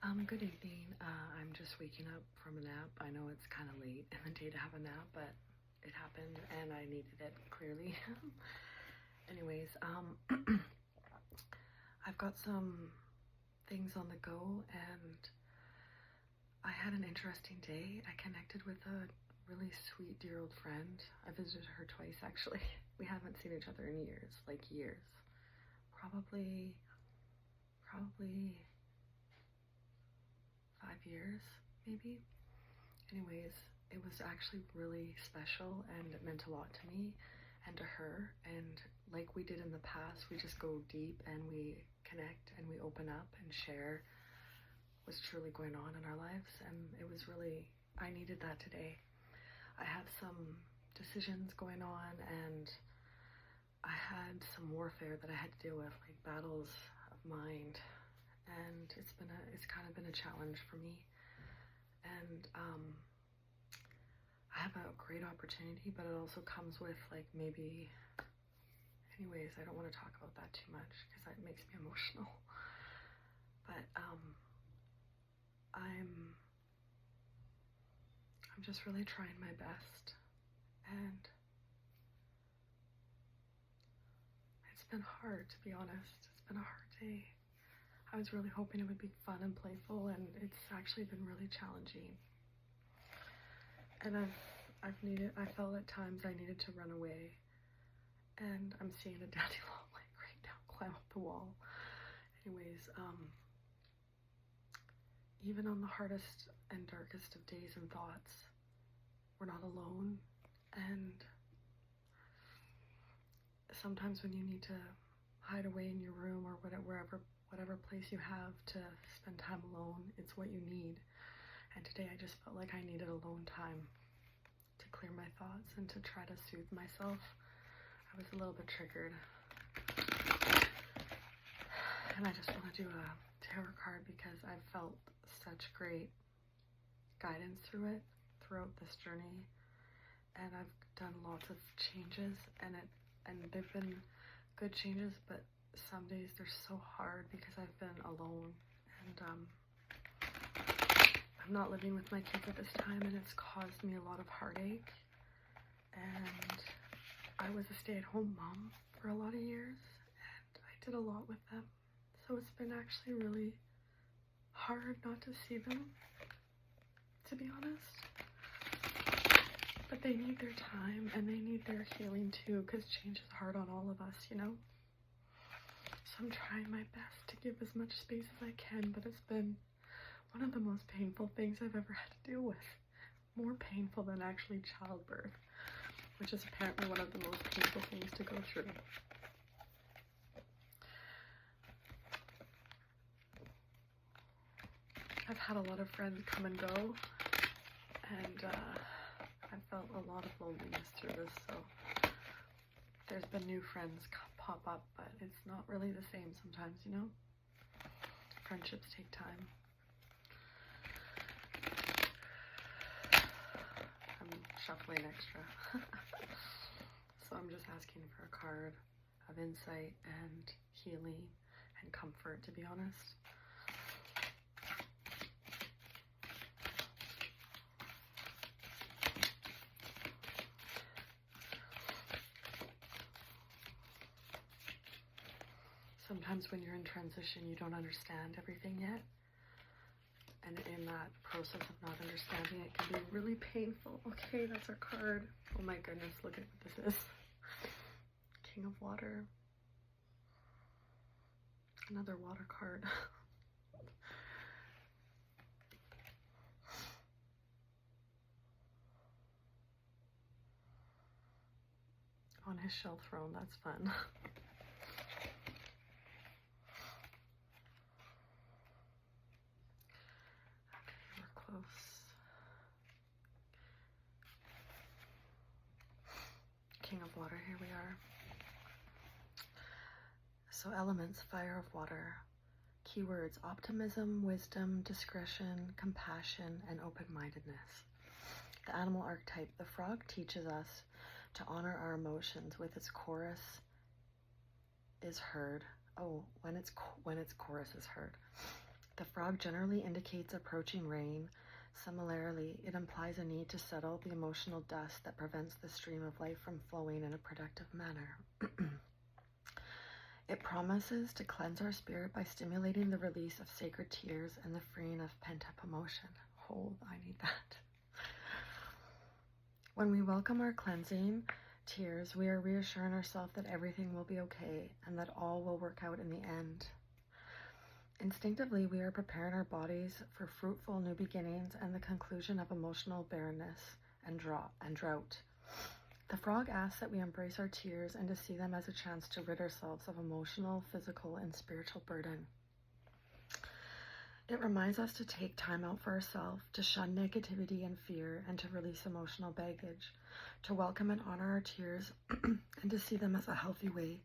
Good evening. I'm just waking up from a nap. I know it's kind of late in the day to have a nap, but it happened and I needed it clearly. Anyways, I've got some things on the go and I had an interesting day. I connected with a really sweet, dear old friend. I visited her twice actually. We haven't seen each other in years, like years. Probably 5 years, maybe. Anyways, it was actually really special and it meant a lot to me and to her. And like we did in the past, we just go deep and we connect and we open up and share what's truly going on in our lives. And it was really, I needed that today. I have some decisions going on and I had some warfare that I had to deal with, like battles of mind. And it's kind of been a challenge for me. And I have a great opportunity, but it also comes with like maybe, anyways, I don't want to talk about that too much because that makes me emotional. But I'm just really trying my best, and it's been hard, to be honest. It's been a hard day. I was really hoping it would be fun and playful, and it's actually been really challenging. And I felt at times I needed to run away, and I'm seeing a daddy long leg right now climb up the wall. Anyways, even on the hardest and darkest of days and thoughts, we're not alone. And sometimes when you need to hide away in your room or whatever place you have to spend time alone, it's what you need. And today I just felt like I needed alone time to clear my thoughts and to try to soothe myself. I was a little bit triggered. And I just want to do a tarot card because I've felt such great guidance throughout this journey. And I've done lots of changes and they've been good changes, but some days they're so hard because I've been alone and I'm not living with my kids at this time, and it's caused me a lot of heartache. And I was a stay-at-home mom for a lot of years and I did a lot with them, so it's been actually really hard not to see them, to be honest. But they need their time and they need their healing too, because change is hard on all of us, you know? So I'm trying my best to give as much space as I can, but it's been one of the most painful things I've ever had to deal with. More painful than actually childbirth, which is apparently one of the most painful things to go through. I've had a lot of friends come and go, and I felt a lot of loneliness through this, so there's been new friends pop up, but it's not really the same sometimes, you know? Friendships take time. I'm shuffling extra. So I'm just asking for a card of insight and healing and comfort, to be honest. Sometimes when you're in transition, you don't understand everything yet. And in that process of not understanding, it can be really painful. Okay, that's our card. Oh my goodness, look at what this is. King of Water. Another water card. On his shell throne, that's fun. Close. King of Water, here we are. So elements, fire of water. Keywords, optimism, wisdom, discretion, compassion, and open-mindedness. The animal archetype, the frog, teaches us to honor our emotions with its chorus is heard. Oh, when its chorus is heard. The frog generally indicates approaching rain. Similarly, it implies a need to settle the emotional dust that prevents the stream of life from flowing in a productive manner. It promises to cleanse our spirit by stimulating the release of sacred tears and the freeing of pent-up emotion. Oh, I need that. When we welcome our cleansing tears, we are reassuring ourselves that everything will be okay and that all will work out in the end. Instinctively, we are preparing our bodies for fruitful new beginnings and the conclusion of emotional barrenness and drought. The frog asks that we embrace our tears and to see them as a chance to rid ourselves of emotional, physical, and spiritual burden. It reminds us to take time out for ourselves, to shun negativity and fear, and to release emotional baggage, to welcome and honor our tears, and to see them as a healthy way.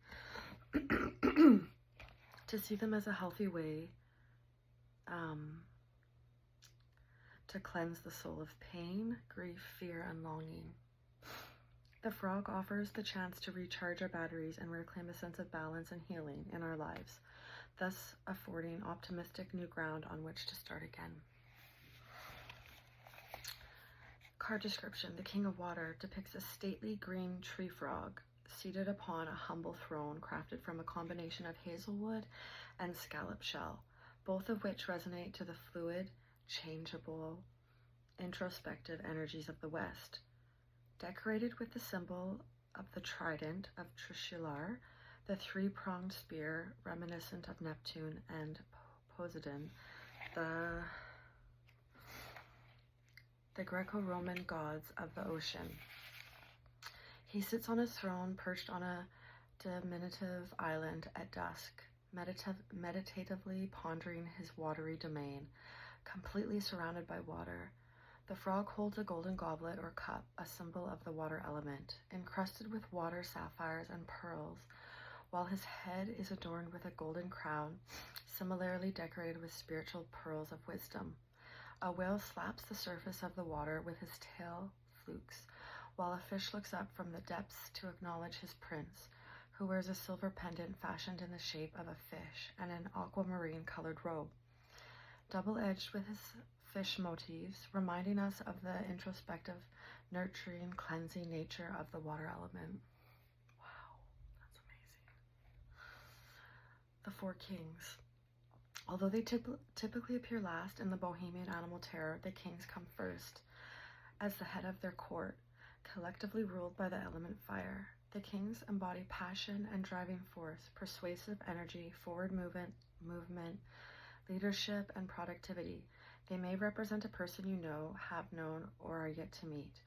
To cleanse the soul of pain, grief, fear, and longing. The frog offers the chance to recharge our batteries and reclaim a sense of balance and healing in our lives, thus affording optimistic new ground on which to start again. Card description. The King of Water depicts a stately green tree frog seated upon a humble throne crafted from a combination of hazelwood and scallop shell, both of which resonate to the fluid, changeable, introspective energies of the West. Decorated with the symbol of the trident of Trishullar, the three-pronged spear reminiscent of Neptune and Poseidon, the Greco-Roman gods of the ocean. He sits on his throne, perched on a diminutive island at dusk, meditatively pondering his watery domain, completely surrounded by water. The frog holds a golden goblet or cup, a symbol of the water element, encrusted with water sapphires and pearls, while his head is adorned with a golden crown, similarly decorated with spiritual pearls of wisdom. A whale slaps the surface of the water with his tail flukes, while a fish looks up from the depths to acknowledge his prince, who wears a silver pendant fashioned in the shape of a fish and an aquamarine colored robe, double-edged with his fish motifs, reminding us of the introspective, nurturing, cleansing nature of the water element. Wow, that's amazing. The Four Kings. Although they typically appear last in the Bohemian Animal Tarot, the kings come first, as the head of their court, collectively ruled by the element fire. The kings embody passion and driving force, persuasive energy, forward movement, leadership, and productivity. They may represent a person you know, have known, or are yet to meet.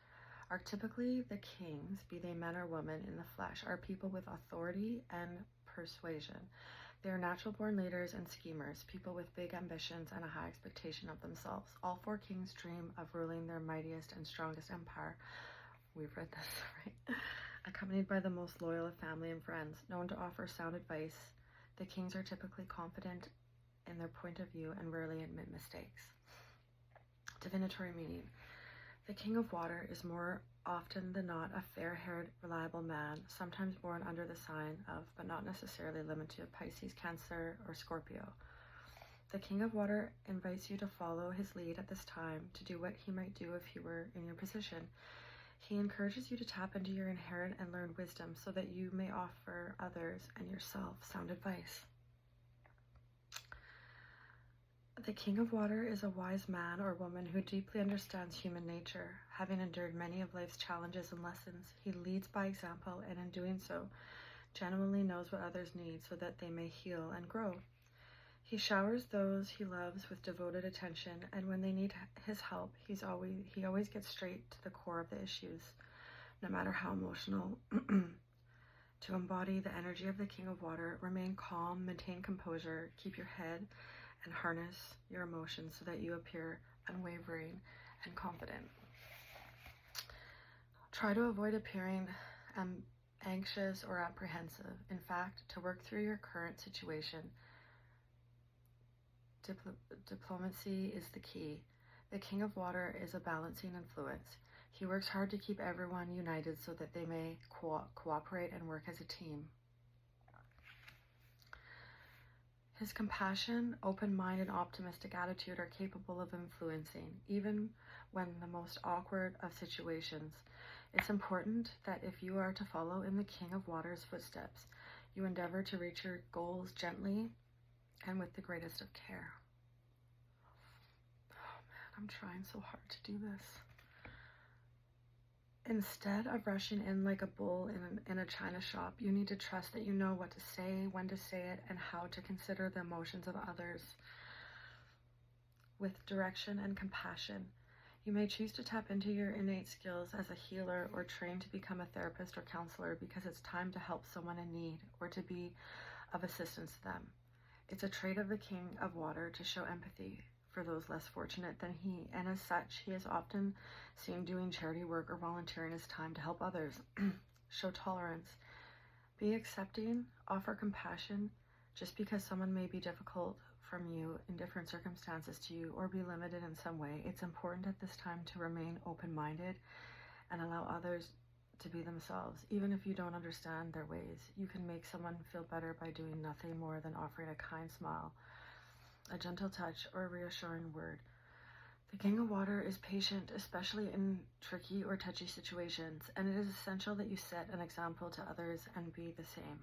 Archetypically, the kings, be they men or women in the flesh, are people with authority and persuasion. They are natural-born leaders and schemers, people with big ambitions and a high expectation of themselves. All four kings dream of ruling their mightiest and strongest empire. We've read this, right? Accompanied by the most loyal of family and friends, known to offer sound advice. The kings are typically confident in their point of view and rarely admit mistakes. Divinatory meaning. The King of Water is more often than not a fair-haired, reliable man, sometimes born under the sign of, but not necessarily limited to, Pisces, Cancer, or Scorpio. The King of Water invites you to follow his lead at this time, to do what he might do if he were in your position. He encourages you to tap into your inherent and learned wisdom so that you may offer others and yourself sound advice. The King of Water is a wise man or woman who deeply understands human nature. Having endured many of life's challenges and lessons, he leads by example, and in doing so, genuinely knows what others need so that they may heal and grow. He showers those he loves with devoted attention, and when they need his help, he always gets straight to the core of the issues, no matter how emotional. To embody the energy of the King of Water, remain calm, maintain composure, keep your head, and harness your emotions so that you appear unwavering and confident. Try to avoid appearing anxious or apprehensive. In fact, to work through your current situation, diplomacy is the key. The King of Water is a balancing influence. He works hard to keep everyone united so that they may cooperate and work as a team. His compassion, open mind, and optimistic attitude are capable of influencing, even when the most awkward of situations. It's important that if you are to follow in the King of Water's footsteps, you endeavor to reach your goals gently and with the greatest of care. Oh man, I'm trying so hard to do this. Instead of rushing in like a bull in a china shop, you need to trust that you know what to say, when to say it, and how to consider the emotions of others with direction and compassion. You may choose to tap into your innate skills as a healer or train to become a therapist or counselor because it's time to help someone in need or to be of assistance to them. It's a trait of the King of Water to show empathy for those less fortunate than he, and as such, he is often seen doing charity work or volunteering his time to help others. Show tolerance. Be accepting, offer compassion. Just because someone may be difficult from you in different circumstances to you or be limited in some way, it's important at this time to remain open-minded and allow others to be themselves. Even if you don't understand their ways, you can make someone feel better by doing nothing more than offering a kind smile, a gentle touch, or a reassuring word. The King of Water is patient, especially in tricky or touchy situations, and it is essential that you set an example to others and be the same.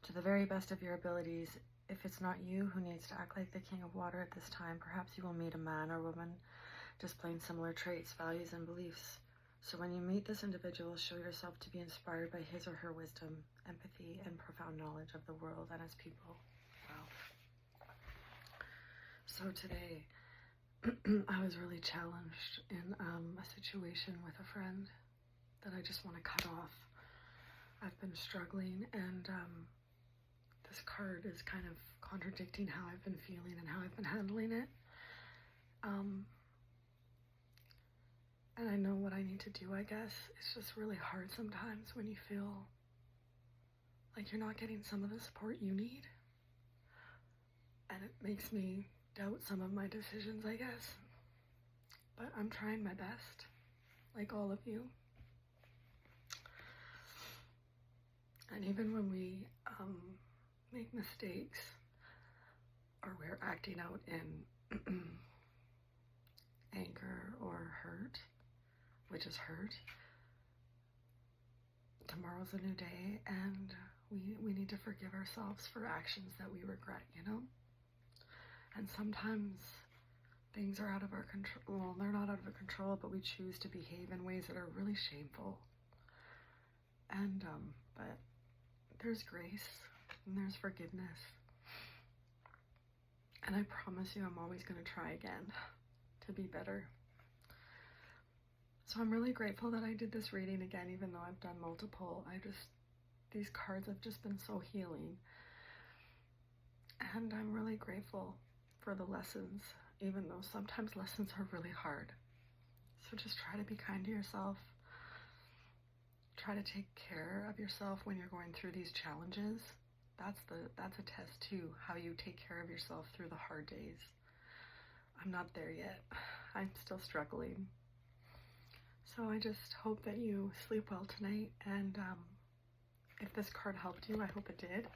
To the very best of your abilities, if it's not you who needs to act like the King of Water at this time, perhaps you will meet a man or woman displaying similar traits, values, and beliefs. So when you meet this individual, show yourself to be inspired by his or her wisdom, empathy, and profound knowledge of the world and its people. Wow. So today, I was really challenged in a situation with a friend that I just want to cut off. I've been struggling, and this card is kind of contradicting how I've been feeling and how I've been handling it. And I know what I need to do, I guess. It's just really hard sometimes when you feel like you're not getting some of the support you need. And it makes me doubt some of my decisions, I guess. But I'm trying my best, like all of you. And even when we make mistakes or we're acting out in anger or hurt, which is hurt, tomorrow's a new day, and we need to forgive ourselves for actions that we regret, you know? And sometimes things are out of our control. Well, they're not out of our control, but we choose to behave in ways that are really shameful. And, but there's grace and there's forgiveness. And I promise you, I'm always going to try again to be better. So I'm really grateful that I did this reading again, even though I've done multiple. These cards have just been so healing. And I'm really grateful for the lessons, even though sometimes lessons are really hard. So just try to be kind to yourself. Try to take care of yourself when you're going through these challenges. That's a test too, how you take care of yourself through the hard days. I'm not there yet. I'm still struggling. So I just hope that you sleep well tonight, and if this card helped you, I hope it did.